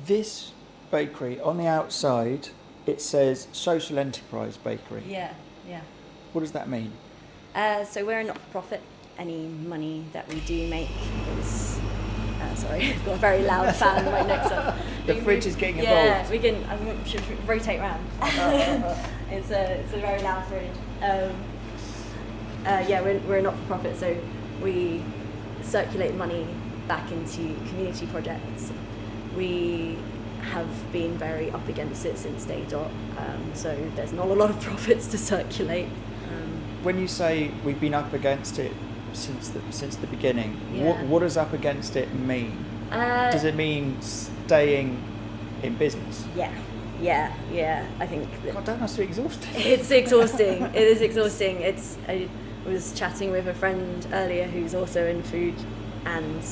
This bakery, on the outside, it says Social Enterprise Bakery. Yeah. What does that mean? So we're a not-for-profit. Any money that we do make is... sorry, I've got a very loud fan right next to us. The fridge is getting involved. Yeah, we can. I should rotate round. It's a very loud fridge. We're a not-for-profit, so we circulate money back into community projects. We have been very up against it since day dot, so there's not a lot of profits to circulate. When you say we've been up against it since the beginning, Yeah. what does up against it mean? Does it mean staying in business? Yeah. I think God, that must be exhausting. it's exhausting. It is exhausting. I was chatting with a friend earlier who's also in food, and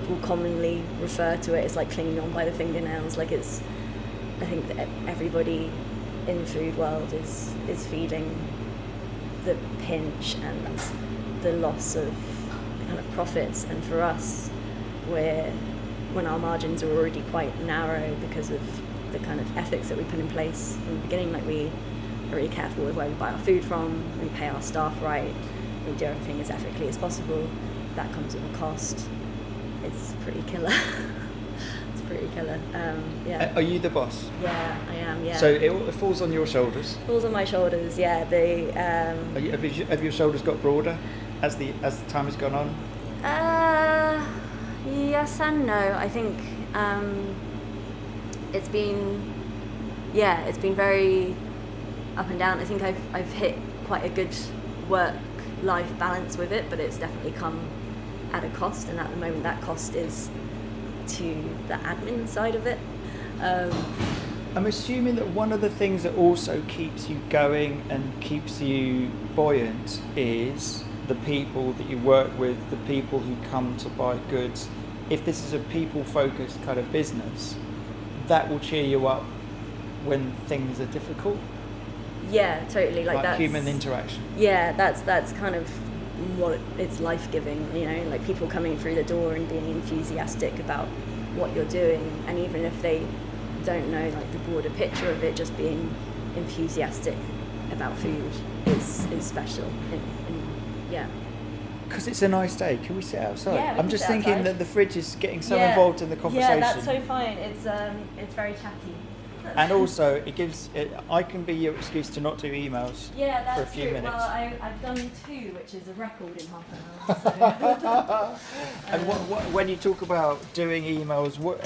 will commonly refer to it as like clinging on by the fingernails. Like I think that everybody in the food world is feeling the pinch and the loss of kind of profits, and for us, when our margins are already quite narrow because of the kind of ethics that we put in place from the beginning, like we are really careful with where we buy our food from, we pay our staff right, we do everything as ethically as possible. That comes with a cost. It's pretty killer. It's pretty killer. Yeah. Are you the boss? Yeah, I am. Yeah. So it falls on your shoulders. Falls on my shoulders. Yeah. Have your shoulders got broader as the time has gone on? Yes and no. I think it's been very up and down. I think I've hit quite a good work-life balance with it, but it's definitely come at a cost, and at the moment that cost is to the admin side of it. I'm assuming that one of the things that also keeps you going and keeps you buoyant is the people that you work with, the people who come to buy goods. If this is a people-focused kind of business, that will cheer you up when things are difficult. Yeah, totally. Like that's human interaction. Yeah, that's kind of what it's life-giving. You know, like people coming through the door and being enthusiastic about what you're doing, and even if they don't know like the broader picture of it, just being enthusiastic about food is special. Yeah. Because it's a nice day. Can we sit outside? Yeah, I'm just thinking outside. that the fridge is getting so involved in the conversation. Yeah, that's so fine. It's very chatty. And also, I can be your excuse to not do emails for a few minutes. Well, I've done 2, which is a record in half an hour. So. And when you talk about doing emails, what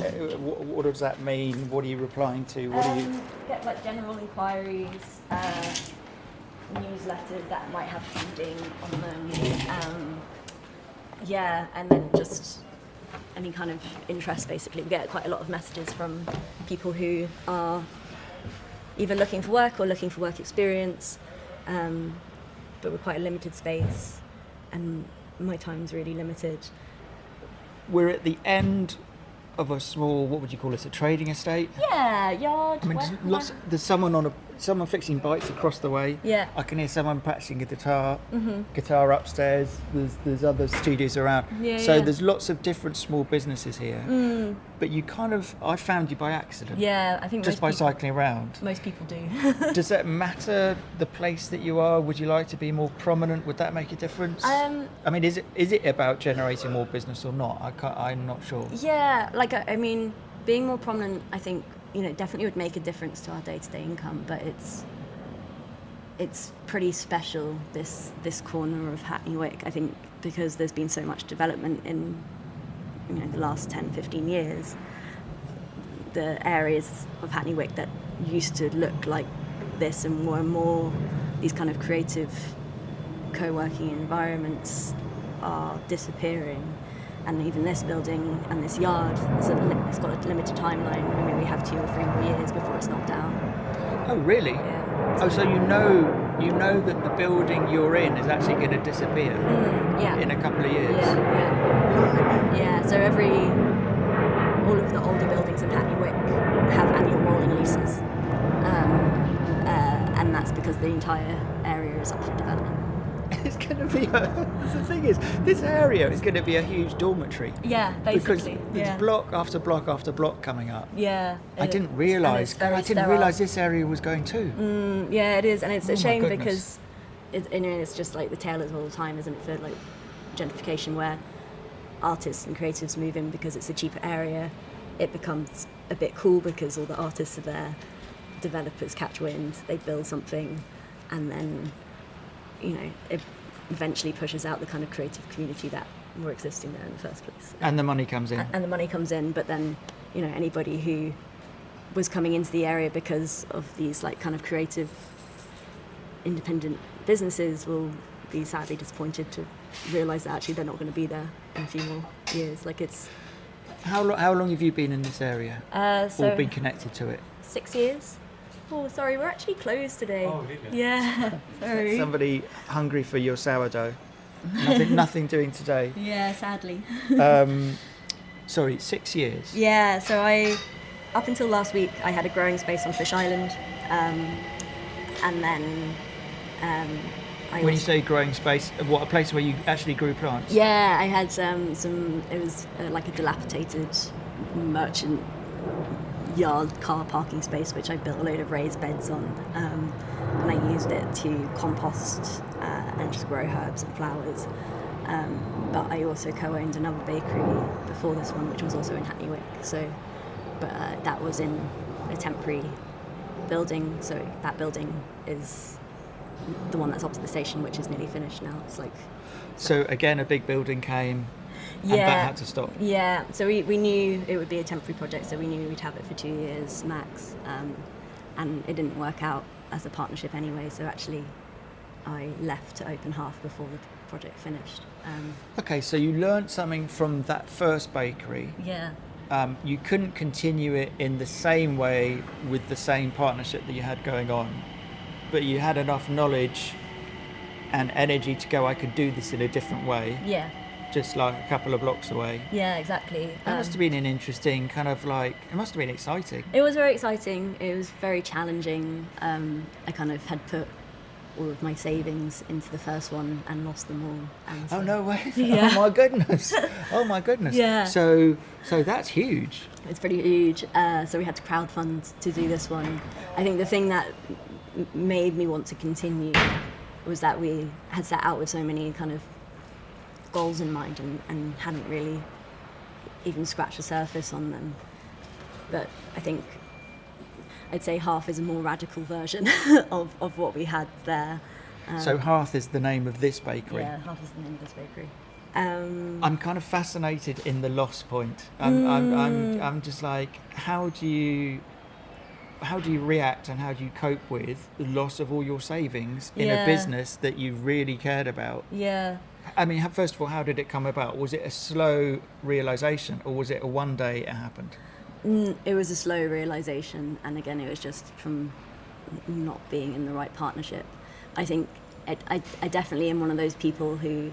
does that mean? What are you replying to? What do you get like general inquiries, newsletters that might have feeding on them. And then just any kind of interest, basically. We get quite a lot of messages from people who are either looking for work or looking for work experience, but we're quite a limited space, and my time's really limited. We're at the end of a small, what would you call it, a trading estate? Yeah, yard. I mean, there's someone fixing bikes across the way. Yeah. I can hear someone practicing a guitar upstairs. There's other studios around. There's lots of different small businesses here. But I found you by accident. Yeah, I think just by cycling around. Most people do. Does that matter, the place that you are? Would you like to be more prominent? Would that make a difference? I mean, is it about generating more business or not? I'm not sure. Yeah, being more prominent, I think, definitely would make a difference to our day-to-day income, but it's pretty special, this corner of Hackney Wick, I think, because there's been so much development in the last 10-15 years. The areas of Hackney Wick that used to look like this and more these kind of creative co-working environments are disappearing. And even this building and this yard, it's got a limited timeline. I mean, we have 2 or 3 more years before it's knocked down. Oh, really? Yeah. Oh, so you know that the building you're in is actually going to disappear in a couple of years? Yeah, so all of the older buildings in Hackney Wick have annual rolling leases. And that's because the entire area is up for development. it's going to be the thing is, this area is going to be a huge dormitory. Yeah, basically. Because it's block after block after block coming up. Yeah. I didn't realise this area was going too. Yeah, it is, and it's a shame goodness. because it's just like the tale of all the time, isn't it, for like gentrification, where artists and creatives move in because it's a cheaper area. It becomes a bit cool because all the artists are there, developers catch wind, they build something, and then it eventually pushes out the kind of creative community that were existing there in the first place. And the money comes in. And the money comes in, but then anybody who was coming into the area because of these like kind of creative independent businesses will be sadly disappointed to realise that actually they're not going to be there in a few more years. Like it's How long have you been in this area? Or been connected to it? 6 years. Oh, sorry, we're actually closed today. Oh, really? Yeah, sorry. Somebody hungry for your sourdough. Nothing doing today. Yeah, sadly. Sorry, 6 years. Yeah, so up until last week, I had a growing space on Fish Island, and then When you say growing space, what, a place where you actually grew plants? Yeah, I had it was like a dilapidated merchant yard car parking space, which I built a load of raised beds on, and I used it to compost and just grow herbs and flowers. But I also co-owned another bakery before this one, which was also in Hackney Wick. But that was in a temporary building, so that building is the one that's opposite the station, which is nearly finished now. It's like so again, a big building came, and that had to stop. Yeah, so we knew it would be a temporary project, so we knew we'd have it for 2 years max, and it didn't work out as a partnership anyway. So actually, I left to open half before the project finished. Okay, so you learned something from that first bakery. Yeah. You couldn't continue it in the same way with the same partnership that you had going on, but you had enough knowledge and energy to go, I could do this in a different way. Yeah. Just like a couple of blocks away. Yeah, exactly. That must have been an interesting kind of like, it must have been exciting. It was very exciting. It was very challenging. I kind of had put all of my savings into the first one and lost them all. And so, oh, no way. Yeah. Oh, my goodness. Oh, my goodness. Yeah. So that's huge. It's pretty huge. So we had to crowdfund to do this one. I think the thing that made me want to continue was that we had set out with so many kind of goals in mind and hadn't really even scratched the surface on them. But I think I'd say half is a more radical version of what we had there. So Hearth is the name of this bakery? Yeah, Half is the name of this bakery. I'm kind of fascinated in the loss point. I'm just like, how do you react and how do you cope with the loss of all your savings in a business that you really cared about? Yeah. I mean, first of all, how did it come about? Was it a slow realisation, or was it a one day it happened? It was a slow realisation, and again, it was just from not being in the right partnership. I think I definitely am one of those people who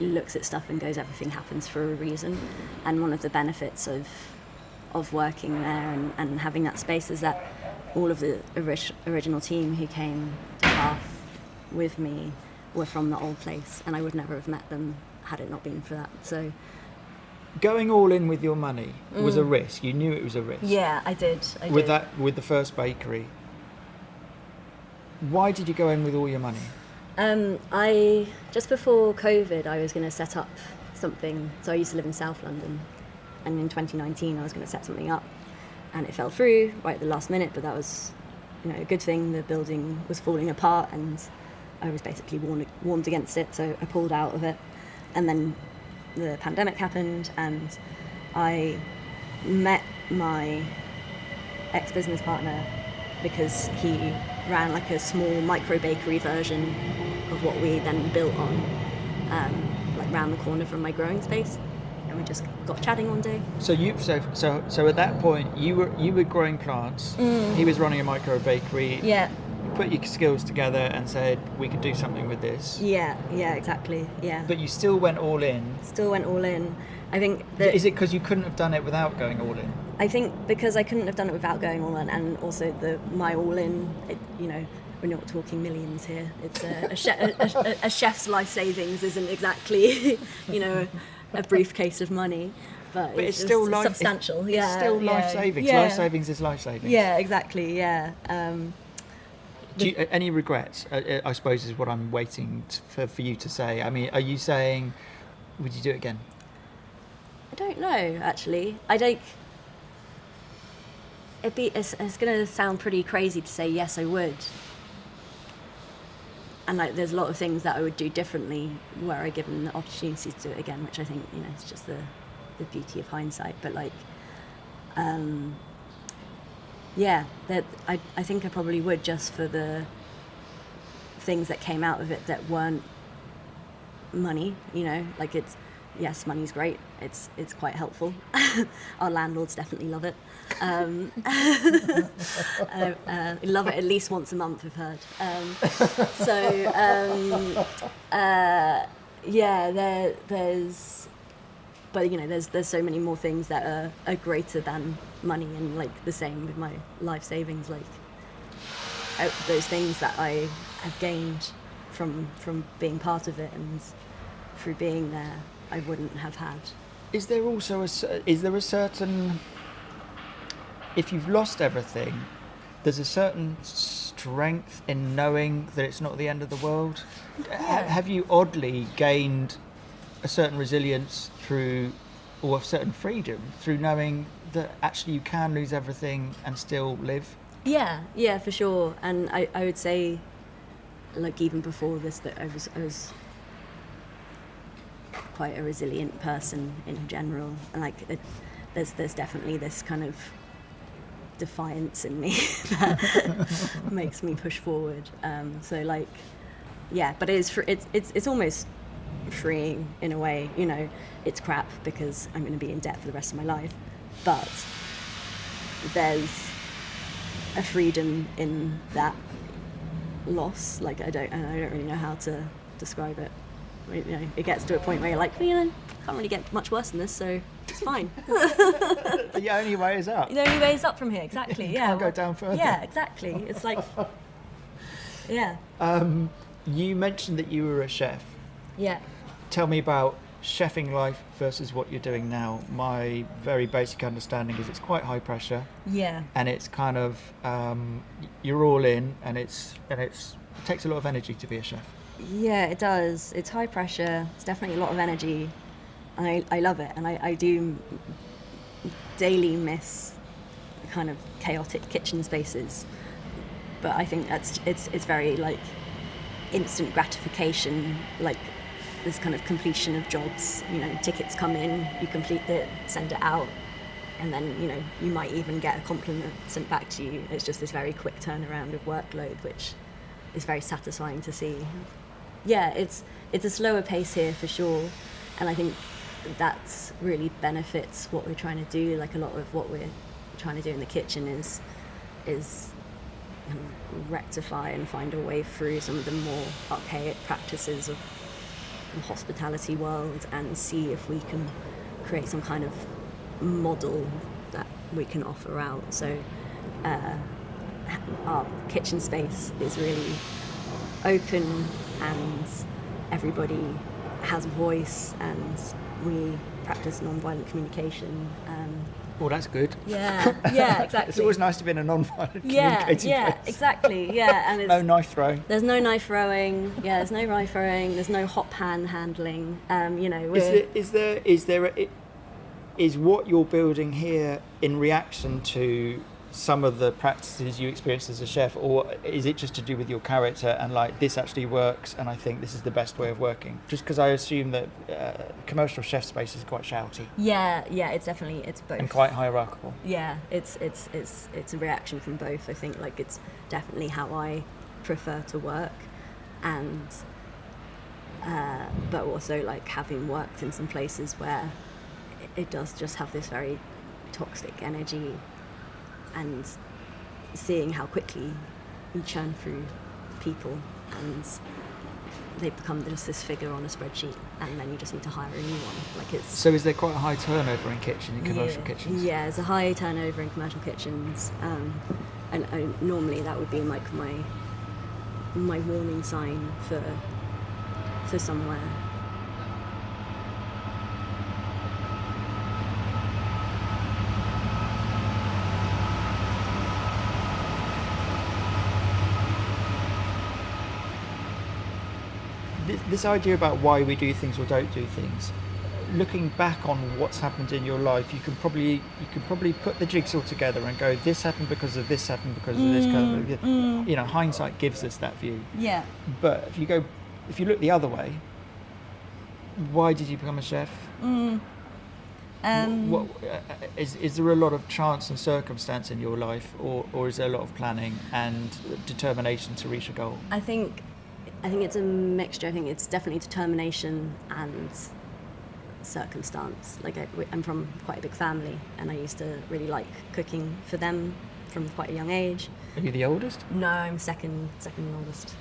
looks at stuff and goes, everything happens for a reason. And one of the benefits of working there and having that space is that all of the original team who came to Bath with me were from the old place, and I would never have met them had it not been for that. So going all in with your money was a risk. You knew it was a risk. Yeah, I did. With the first bakery. Why did you go in with all your money? I just before COVID, I was going to set up something. So I used to live in South London, and in 2019, I was going to set something up, and it fell through right at the last minute. But that was, a good thing. The building was falling apart, and I was basically warned against it. So I pulled out of it, and then the pandemic happened, and I met my ex-business partner because he ran like a small micro bakery version of what we then built on, like round the corner from my growing space, and we just got chatting one day. So so at that point you were growing plants. He was running a micro bakery. Yeah. You put your skills together and said we could do something with this. Yeah, exactly. Yeah. But you still went all in. Still went all in. I think that, is it because you couldn't have done it without going all in? I think because I couldn't have done it without going all in, and also my all in, we're not talking millions here. It's a chef's life savings isn't exactly, a briefcase of money, but it's still substantial. It's still life savings. Yeah. Life savings is life savings. Yeah, exactly. Yeah. Do you, any regrets? I suppose is what I'm waiting for you to say. I mean, are you saying, would you do it again? I don't know, actually. I don't. It's going to sound pretty crazy to say yes, I would. And there's a lot of things that I would do differently were I given the opportunity to do it again, which I think it's just the beauty of hindsight. But that I think I probably would, just for the things that came out of it that weren't money. Yes, money's great. It's quite helpful. Our landlords definitely love it. Love it at least once a month, I've heard. There's so many more things that are greater than money, and the same with my life savings. Those things that I have gained from being part of it and through being there, I wouldn't have had. Is there also a certain, if you've lost everything, there's a certain strength in knowing that it's not the end of the world? Yeah. Have you oddly gained a certain resilience or a certain freedom through knowing that actually you can lose everything and still live? Yeah, for sure. And I would say, even before this, that I was quite a resilient person in general, and there's definitely this kind of defiance in me that makes me push forward. But it's almost freeing in a way. It's crap because I'm going to be in debt for the rest of my life, but there's a freedom in that loss. I don't really know how to describe it. It gets to a point where you're like, can't really get much worse than this, so it's fine. The only way is up. The only way is up from here, exactly. You can't go down further. Yeah, exactly. It's yeah. You mentioned that you were a chef. Yeah. Tell me about chefing life versus what you're doing now. My very basic understanding is it's quite high pressure. Yeah. And it's kind of you're all in, and it takes a lot of energy to be a chef. Yeah, it does. It's high pressure. It's definitely a lot of energy. And I love it. And I do daily miss kind of chaotic kitchen spaces. But I think it's very instant gratification, this kind of completion of jobs. Tickets come in, you complete it, send it out, and then you might even get a compliment sent back to you. It's just this very quick turnaround of workload, which is very satisfying to see. Yeah, it's a slower pace here for sure, and I think that really benefits what we're trying to do. A lot of what we're trying to do in the kitchen is rectify and find a way through some of the more archaic practices of the hospitality world, and see if we can create some kind of model that we can offer out. So our kitchen space is really open, and everybody has a voice, and we practice non-violent communication. Well, that's good. Yeah, exactly. It's always nice to be in a non-violent communicating place. Exactly. Yeah, and no knife throwing. There's no knife throwing. Yeah, there's no knife throwing. There's no hot pan handling. Is what you're building here in reaction to some of the practices you experienced as a chef, or is it just to do with your character and this actually works and I think this is the best way of working? Just because I assume that commercial chef space is quite shouty. Yeah, it's both. And quite hierarchical. Yeah, it's a reaction from both. I think it's definitely how I prefer to work, and but also having worked in some places where it does just have this very toxic energy, and seeing how quickly you churn through people and they become just this figure on a spreadsheet, and then you just need to hire a new one. So is there quite a high turnover in commercial kitchens? Yeah, there's a high turnover in commercial kitchens, and normally that would be my my warning sign for somewhere. This idea about why we do things or don't do things, looking back on what's happened in your life, you can probably put the jigsaw together and go, this happened because of this, happened because of this kind of, you know, hindsight gives us that view. Yeah. But if you look the other way, why did you become a chef? What, is there a lot of chance and circumstance in your life, or is there a lot of planning and determination to reach a goal? I think it's a mixture. I think it's definitely determination and circumstance. Like I'm from quite a big family, and I used to really like cooking for them from quite a young age. Are you the oldest? No, I'm second oldest.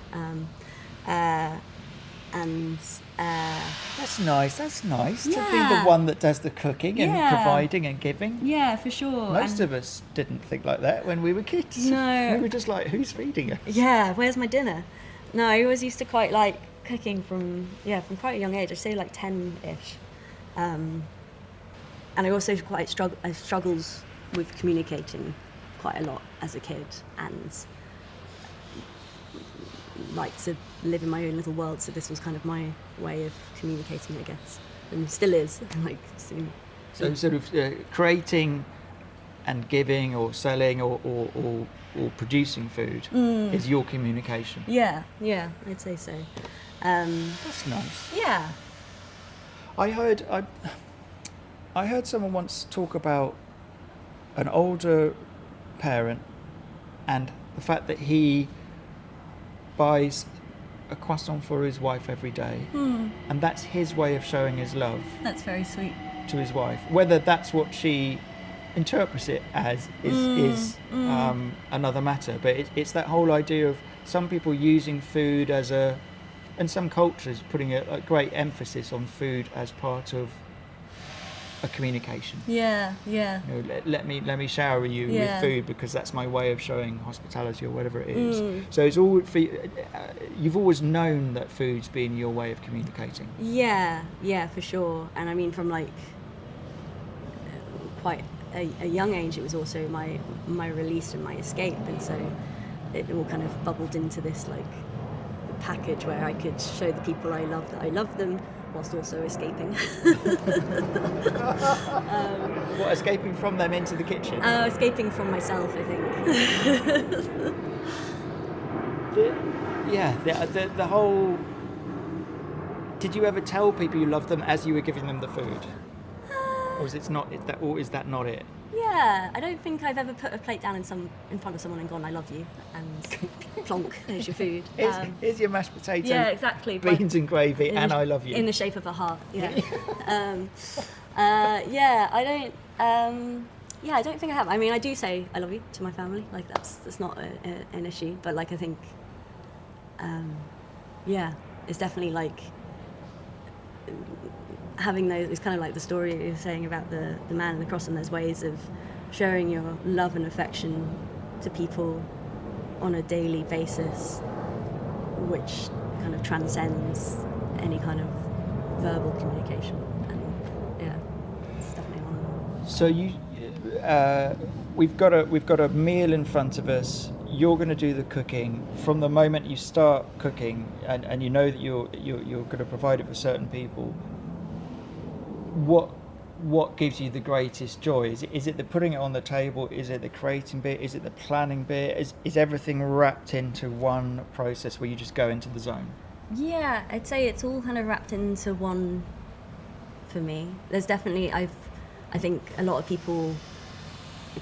That's nice. That's nice to be Yeah. the one that does the cooking and Yeah. providing and giving. Yeah, for sure. Most of us didn't think like that when we were kids. No. We were just like, who's feeding us? Yeah, where's my dinner? No, I always used to quite like cooking from quite a young age. I'd say like 10-ish. And I also I struggles with communicating quite a lot as a kid, and like to live in my own little world. So this was kind of my way of communicating, I guess, and still is. Like, So sort of creating and giving or selling or producing food is your communication. yeah, I'd say so. That's nice. Yeah. I heard someone once talk about an older parent and the fact that he buys a croissant for his wife every day, and that's his way of showing his love That's very sweet. to his wife. Whether that's what she interprets it as is another matter, but it's that whole idea of some people using food as and some cultures putting a great emphasis on food as part of a communication. Yeah. You know, let me shower you with food because that's my way of showing hospitality or whatever it is. So it's all you've always known that food's been your way of communicating. Yeah, for sure. And I mean, from like quite a young age, it was also my release and my escape, and so it all kind of bubbled into this like package where I could show the people I love that I love them, whilst also escaping. What, escaping from them into the kitchen? Escaping from myself, I think. The whole. Did you ever tell people you loved them as you were giving them the food, or is that not it? Yeah, I don't think I've ever put a plate down in front of someone and gone, "I love you," and plonk, here's your food. Here's your mashed potato. Yeah, exactly. Beans and gravy, and I love you. In the shape of a heart. Yeah. I don't. I don't think I have. I mean, I do say I love you to my family. Like that's not an issue. But like I think, it's definitely like having those. It's kind of like the story you were saying about the man and the cross, and there's ways of showing your love and affection to people on a daily basis, which kind of transcends any kind of verbal communication. And yeah, it's definitely one of them. So we've got a meal in front of us. You're going to do the cooking. From the moment you start cooking, and you know that you're going to provide it for certain people, what gives you the greatest joy? Is it the putting it on the table? Is it the creating bit? Is it the planning bit? Is everything wrapped into one process where you just go into the zone? Yeah, I'd say it's all kind of wrapped into one for me. There's definitely, I think a lot of people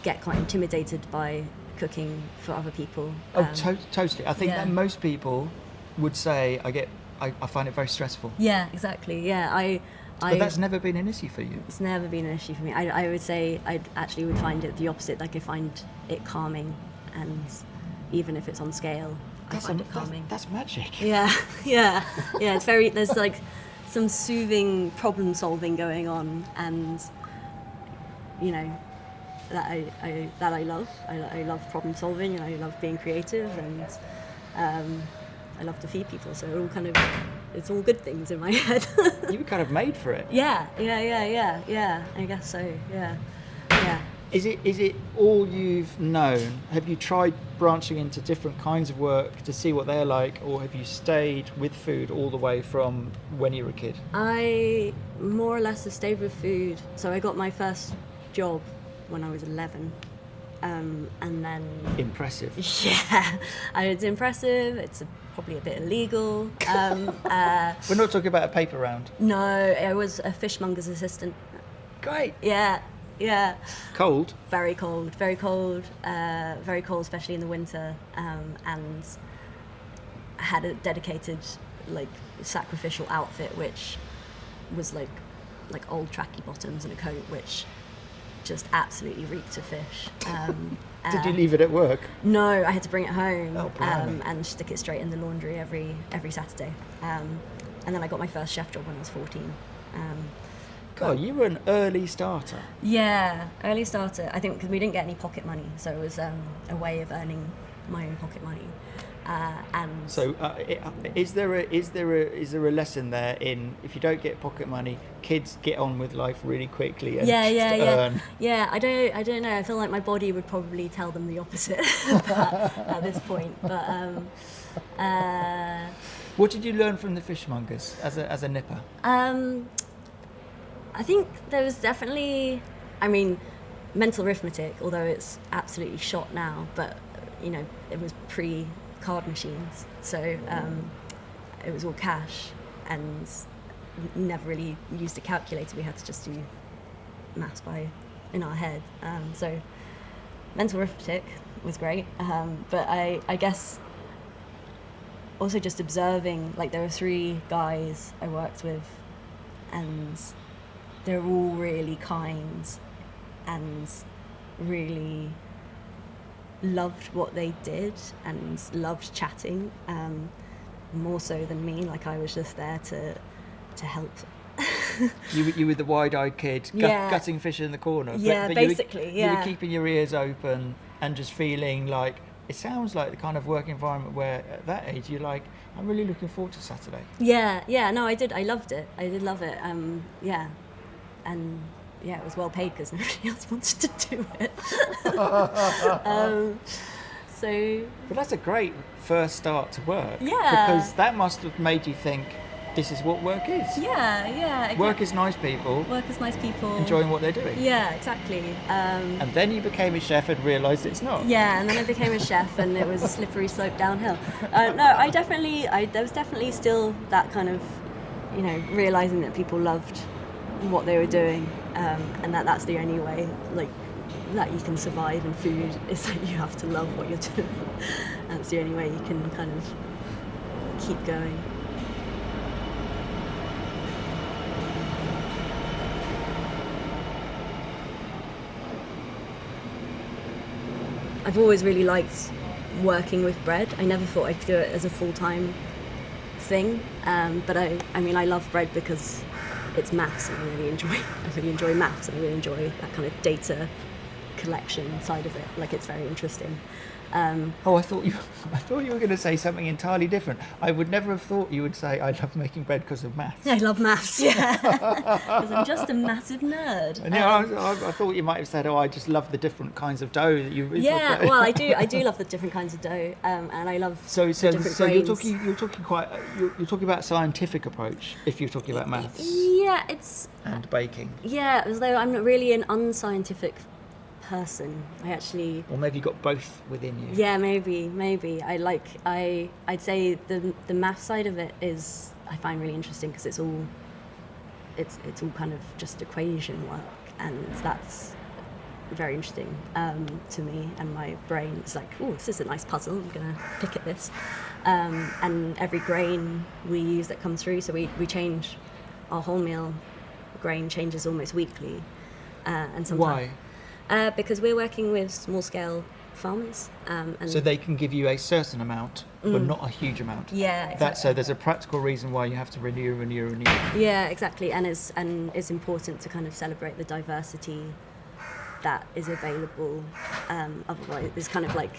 get quite intimidated by cooking for other people. Totally. I think that most people would say, I find it very stressful. Yeah, exactly. Yeah, But that's never been an issue for you. It's never been an issue for me. I would say I actually would find it the opposite. Like I find it calming, and even if it's on scale, I find it calming. That's magic. Yeah. It's very. There's like some soothing problem solving going on, and you know that I love. I love problem solving, and I love being creative, and I love to feed people. So it's all good things in my head. You were kind of made for it. Yeah. I guess so. Yeah. Is it all you've known? Have you tried branching into different kinds of work to see what they're like, or have you stayed with food all the way from when you were a kid? I more or less have stayed with food. So I got my first job when I was 11. And then... Impressive. Yeah, it's impressive. It's probably a bit illegal. We're not talking about a paper round. No, I was a fishmonger's assistant. Great. Yeah. Cold? Very cold, especially in the winter. And I had a dedicated, like, sacrificial outfit, which was like old tracky bottoms and a coat, which just absolutely reeked of fish. Did you leave it at work? No, I had to bring it home and stick it straight in the laundry every Saturday. And then I got my first chef job when I was 14. God, you were an early starter. Yeah, early starter. I think because we didn't get any pocket money, so it was a way of earning my own pocket money. And so, is there a lesson there in, if you don't get pocket money, kids get on with life really quickly and earn? Yeah. I don't know. I feel like my body would probably tell them the opposite at this point. But what did you learn from the fishmongers as a nipper? I think there was definitely, mental arithmetic, although it's absolutely shot now, but, it was pre-card machines, so it was all cash and never really used a calculator. We had to just do maths in our head. So mental arithmetic was great, but I guess also just observing, like there were 3 guys I worked with and they're all really kind and really loved what they did and loved chatting, more so than me. Like I was just there to help. You were the wide-eyed kid gutting fish in the corner. But basically, you were keeping your ears open and just feeling like, it sounds like the kind of work environment where at that age you're like, I'm really looking forward to Saturday. No, I did. I loved it. I did love it. And it was well paid because nobody else wanted to do it. But that's a great first start to work. Yeah. Because that must have made you think, this is what work is. Yeah. Exactly. Work is nice people. Enjoying what they're doing. Yeah, exactly. And then you became a chef and realised it's not. Yeah, and then I became a chef and it was a slippery slope downhill. There was definitely still that kind of, realising that people loved what they were doing, and that's the only way, like, that you can survive in food is that you have to love what you're doing. That's the only way you can kind of keep going. I've always really liked working with bread. I never thought I'd do it as a full-time thing, but I love bread because it's maths, and I really enjoy maths, and I really enjoy that kind of data collection side of it. Like, it's very interesting. I thought you were going to say something entirely different. I would never have thought you would say, I love making bread because of maths. I love maths, yeah. Because I'm just a massive nerd. And I thought you might have said, I just love the different kinds of dough that you... Yeah, well, I do love the different kinds of dough, and I love the different grains. you're talking about a scientific approach if you're talking about maths. Yeah, and baking. Yeah, as though I'm not really an unscientific person. Or maybe you got both within you. Yeah, maybe. I'd say the math side of it is, I find really interesting because it's all kind of just equation work, and that's very interesting to me and my brain. It's like, oh, this is a nice puzzle, I'm gonna pick at this, and every grain we use that comes through, so we change our wholemeal grain changes almost weekly, and sometimes. Why? Because we're working with small-scale farmers. And so they can give you a certain amount, but not a huge amount. Yeah, exactly. So there's a practical reason why you have to renew. Yeah, exactly. And it's important to kind of celebrate the diversity that is available. Otherwise, it's kind of like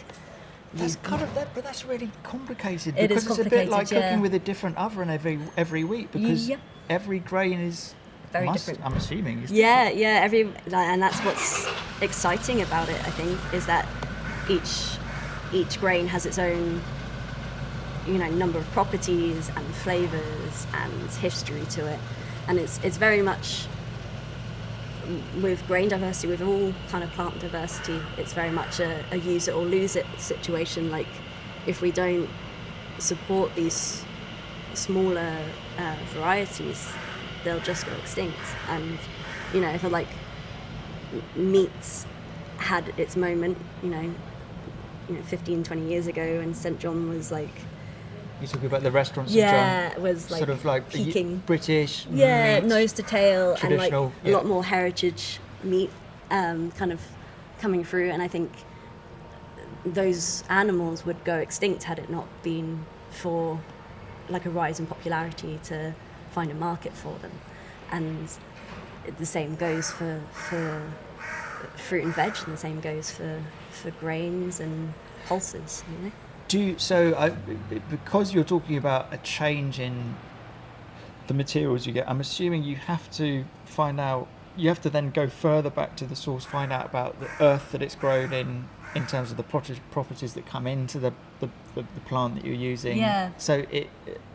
That's kind of that, but that's really complicated It because is it's a bit like complicated, cooking with a different oven every week because every grain is very different. I'm assuming. Is Yeah, and that's what's exciting about it. I think is that each grain has its own, number of properties and flavors and history to it, and it's very much with grain diversity, with all kind of plant diversity. It's very much a use it or lose it situation. Like if we don't support these smaller varieties, they'll just go extinct. And if like meats had its moment, 15, 20 years ago, and St. John was like, you're talking about the restaurants in John? It was like sort of like peaking. British meat, meat, nose to tail, and like a lot more heritage meat kind of coming through. And I think those animals would go extinct had it not been for like a rise in popularity to find a market for them. And the same goes for fruit and veg, and the same goes for grains and pulses, because you're talking about a change in the materials you get, I'm assuming you have to then go further back to the source, find out about the earth that it's grown in terms of the properties that come into the plant that you're using. Yeah. So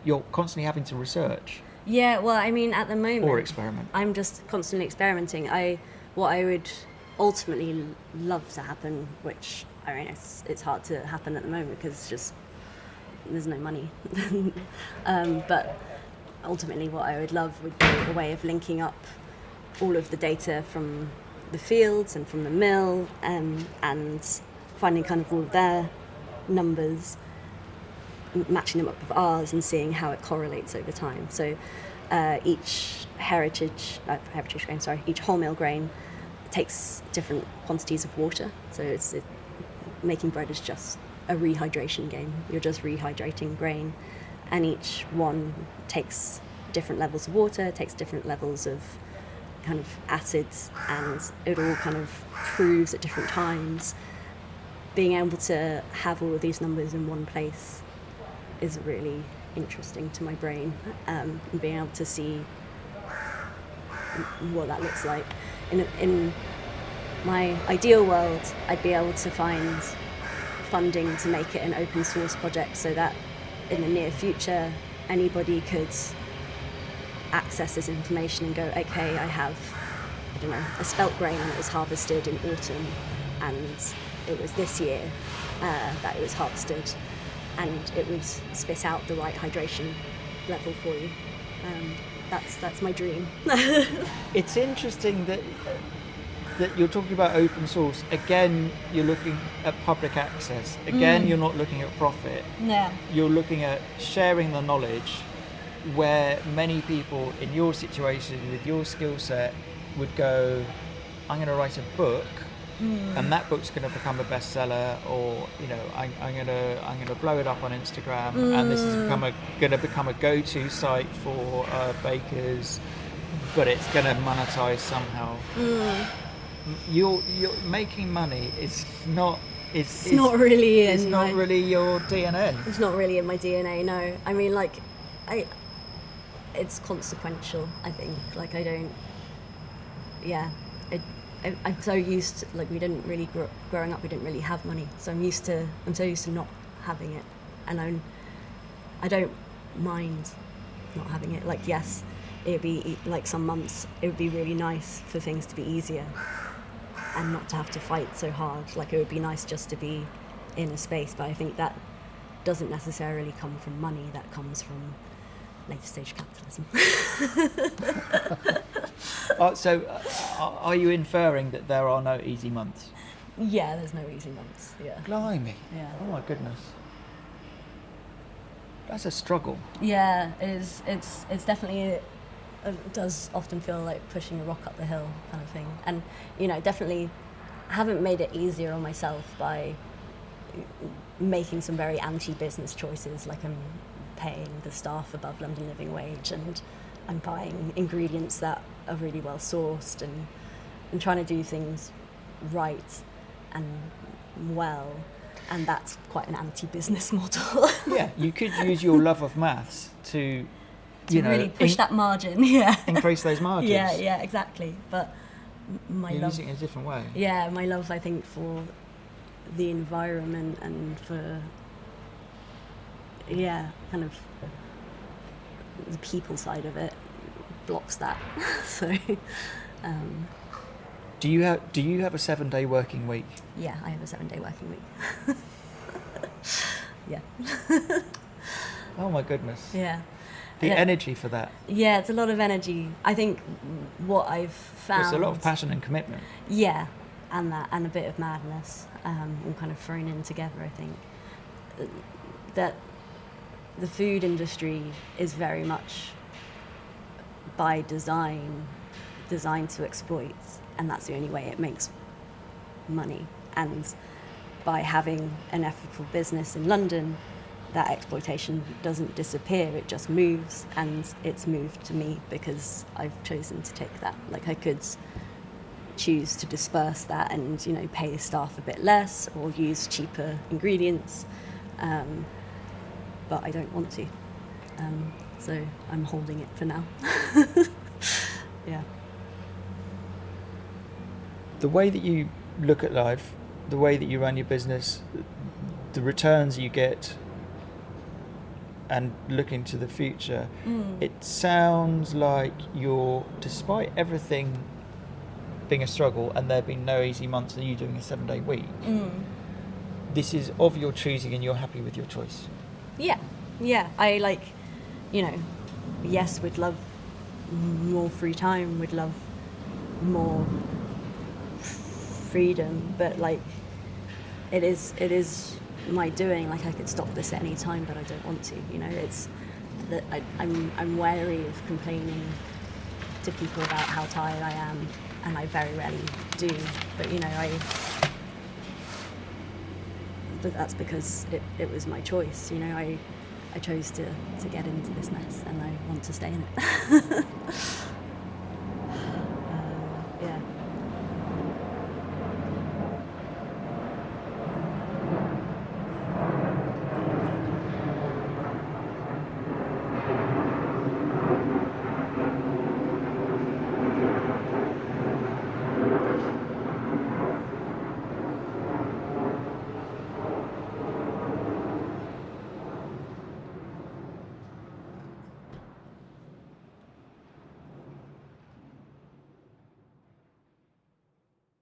you're constantly having to research. Yeah, well, I mean, at the moment, or experiment. I'm just constantly experimenting. What I would ultimately love to happen, which I mean, it's hard to happen at the moment because there's no money. But ultimately, what I would love would be a way of linking up all of the data from the fields and from the mill, and finding kind of all of their numbers, matching them up with ours, and seeing how it correlates over time. So each each wholemeal grain takes different quantities of water. So making bread is just a rehydration game. You're just rehydrating grain, and each one takes different levels of water, takes different levels of kind of acids, and it all kind of proves at different times. Being able to have all of these numbers in one place is really interesting to my brain, and being able to see what that looks like. In my ideal world, I'd be able to find funding to make it an open source project so that in the near future anybody could access this information and go, okay, I have, a spelt grain and it was harvested in autumn, and it was this year that it was harvested, and it would spit out the right hydration level for you. That's my dream. It's interesting that you're talking about open source. Again, you're looking at public access. Again, you're not looking at profit. Yeah. You're looking at sharing the knowledge, where many people in your situation with your skill set would go, I'm going to write a book, and that book's going to become a bestseller, or I'm going to blow it up on Instagram, and this is going to become a go-to site for bakers, but it's going to monetize somehow. You're making money is not. It's not really It's not really your DNA. It's not really in my DNA. No, I mean, it's consequential. I think, I don't. Yeah, I'm so used to, we didn't really growing up. We didn't really have money, so I'm so used to not having it, and I don't mind not having it. Yes, it'd be some months it would be really nice for things to be easier and not to have to fight so hard. It would be nice just to be in a space, but I think that doesn't necessarily come from money. That comes from later stage capitalism. So are you inferring that there are no easy months? Yeah, there's no easy months. Yeah. Blimey. Yeah. Oh my goodness. That's a struggle. Yeah, it is. It's definitely. It does often feel like pushing a rock up the hill kind of thing, and definitely haven't made it easier on myself by making some very anti-business choices, I'm paying the staff above London living wage, and I'm buying ingredients that are really well sourced, and trying to do things right and well. and that's quite an anti-business model. Yeah, you could use your love of maths to really push that margin. Yeah, increase those margins. Yeah, exactly. But my You're love, using it in a different way. yeah, my love, I think, for the environment and for kind of the people side of it blocks that. So do you have a 7-day working week? yeah, I have a 7-day working week. Yeah. Oh my goodness. Yeah. The energy for that. Yeah, it's a lot of energy. I think what I've found... It's a lot of passion and commitment. Yeah, and a bit of madness, all kind of thrown in together, I think. That the food industry is very much by design, designed to exploit, and that's the only way it makes money. And by having an ethical business in London, that exploitation doesn't disappear, it just moves, and it's moved to me because I've chosen to take that. Like, I could choose to disperse that and, pay staff a bit less or use cheaper ingredients, but I don't want to. So I'm holding it for now. Yeah. The way that you look at life, the way that you run your business, the returns you get, and looking to the future, it sounds like despite everything being a struggle and there being no easy months and you doing a 7-day week, this is of your choosing and you're happy with your choice. Yeah, I yes, we'd love more free time, we'd love more freedom, but it is my doing. I could stop this at any time, but I don't want to. It's that I'm wary of complaining to people about how tired I am, and I very rarely do. But but that's because it was my choice. I chose to get into this mess, and I want to stay in it.